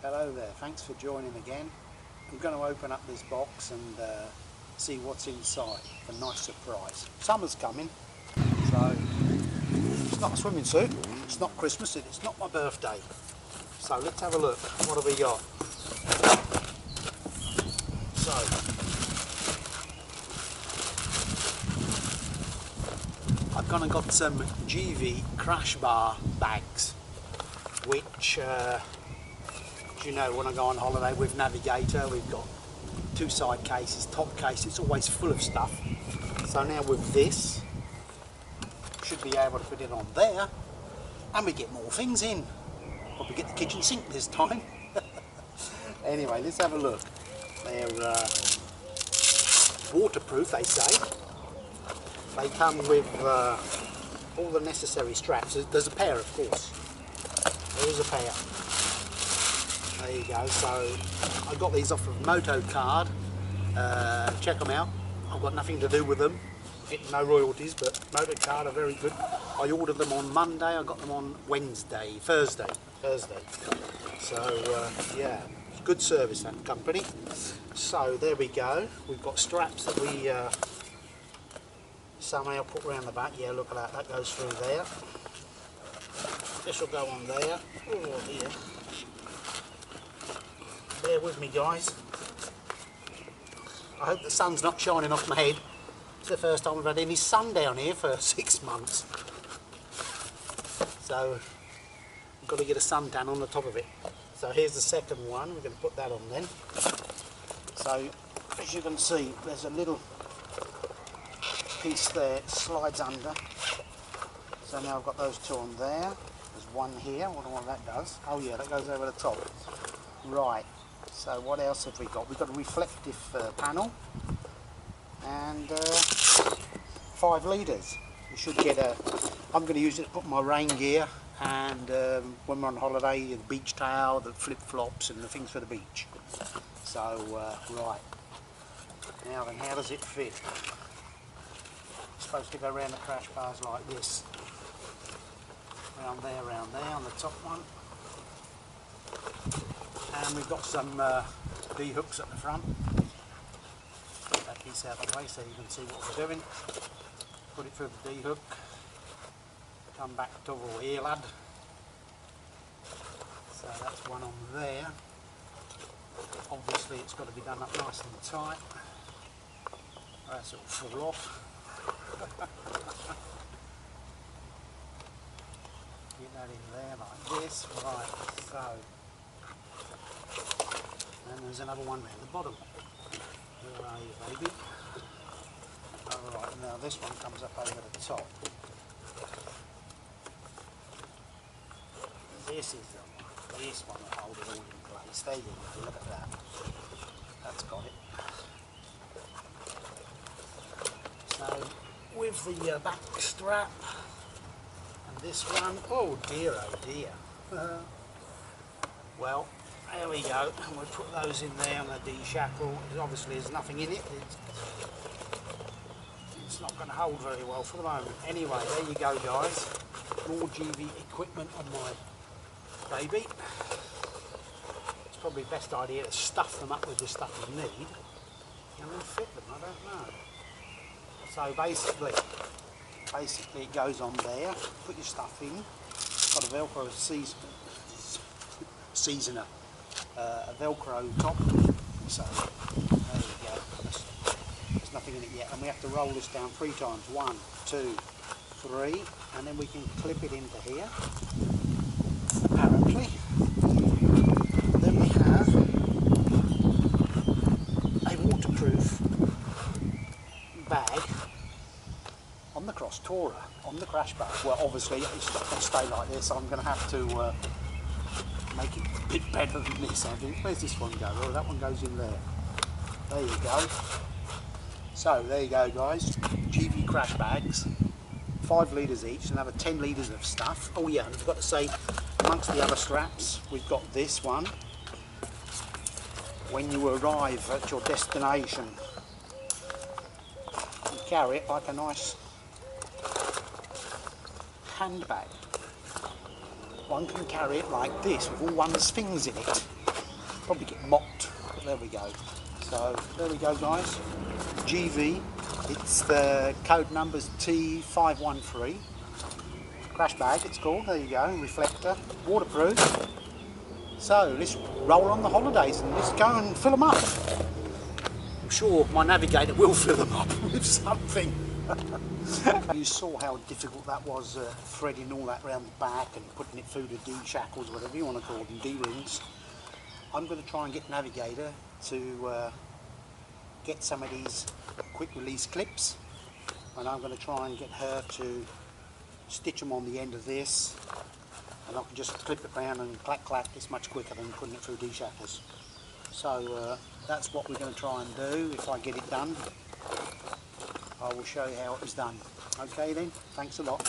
Hello there, thanks for joining again. I'm going to open up this box and see what's inside. A nice surprise. Summer's coming, so it's not a swimming suit, it's not Christmas, it's not my birthday. So let's have a look. What have we got? So, I've gone and got some Givi crash bar bags, which you know, when I go on holiday with Navigator, we've got two side cases, top case, it's always full of stuff. So now with this, should be able to put it on there, and we get more things in. Probably get the kitchen sink this time. Anyway, let's have a look. They're waterproof, they say. They come with all the necessary straps. There's a pair, of course. There is a pair. There you go. So I got these off of Motocard. Check them out. I've got nothing to do with them. Getting no royalties, but Motocard are very good. I ordered them on Monday. I got them on Thursday. So yeah, good service, that company. So there we go. We've got straps that we somehow put around the back. Yeah, look at that. That goes through there. This will go on there. Oh, here. Bear with me, guys. I hope the sun's not shining off my head. It's the first time we've had any sun down here for 6 months. So I've got to get a suntan on the top of it. So here's the second one. We're going to put that on then. So as you can see, there's a little piece there. It slides under. So now I've got those two on there. There's one here. I wonder what that does. Oh yeah, that goes over the top. Right. So what else have we got? We've got a reflective panel and 5 litres. You should get a. I'm going to use it to put my rain gear and when we're on holiday, the beach towel, the flip flops, and the things for the beach. So right. Now then, how does it fit? It's supposed to go around the crash bars like this. Round there on the top one. And we've got some D-hooks at the front. Put that piece out of the way so you can see what we're doing. Put it through the D-hook. Come back to over here, lad. So that's one on there. Obviously it's got to be done up nice and tight. Or else it will fall off. Get that in there like this. Right, so. And there's another one around the bottom. Where are you, baby? Alright, now this one comes up over the top. This is the one. This one will hold it all in place. There you go, look at that. That's got it. So, with the back strap, and this one, oh dear, well, there we go, and we'll put those in there on the D-shackle. Obviously there's nothing in it, it's not going to hold very well for the moment. Anyway, there you go, guys, more Givi equipment on my baby. It's probably the best idea to stuff them up with the stuff you need and then fit them, I don't know. So basically it goes on there, put your stuff in, got a Velcro seasoner, a Velcro top, so there you go, there's nothing in it yet, and we have to roll this down 3 times, 1, 2, 3, and then we can clip it into here, apparently. Then we have a waterproof bag on the Crosstourer, on the crash bar. Well, obviously it's not going to stay like this, so I'm going to have to make it a bit better than this, I think. Where's this one go? Oh, that one goes in there. There you go. So, there you go, guys. Givi crash bags. 5 litres each, another 10 litres of stuff. Oh yeah, and I forgot to say, amongst the other straps, we've got this one. When you arrive at your destination, you carry it like a nice handbag. One can carry it like this with all one's things in it. probably get mocked, but there we go. So there we go, guys. Givi, it's the code number's T513. Crash bag it's called, there you go, reflector, waterproof. So let's roll on the holidays and let's go and fill them up. I'm sure my navigator will fill them up with something. You saw how difficult that was, threading all that around the back and putting it through the D shackles, whatever you want to call them, D rings. I'm going to try and get Navigator to get some of these quick release clips, and I'm going to try and get her to stitch them on the end of this, and I can just clip it round and clack clack. It's much quicker than putting it through D shackles. So that's what we're going to try and do. If I get it done, I will show you how it was done. Okay then, thanks a lot.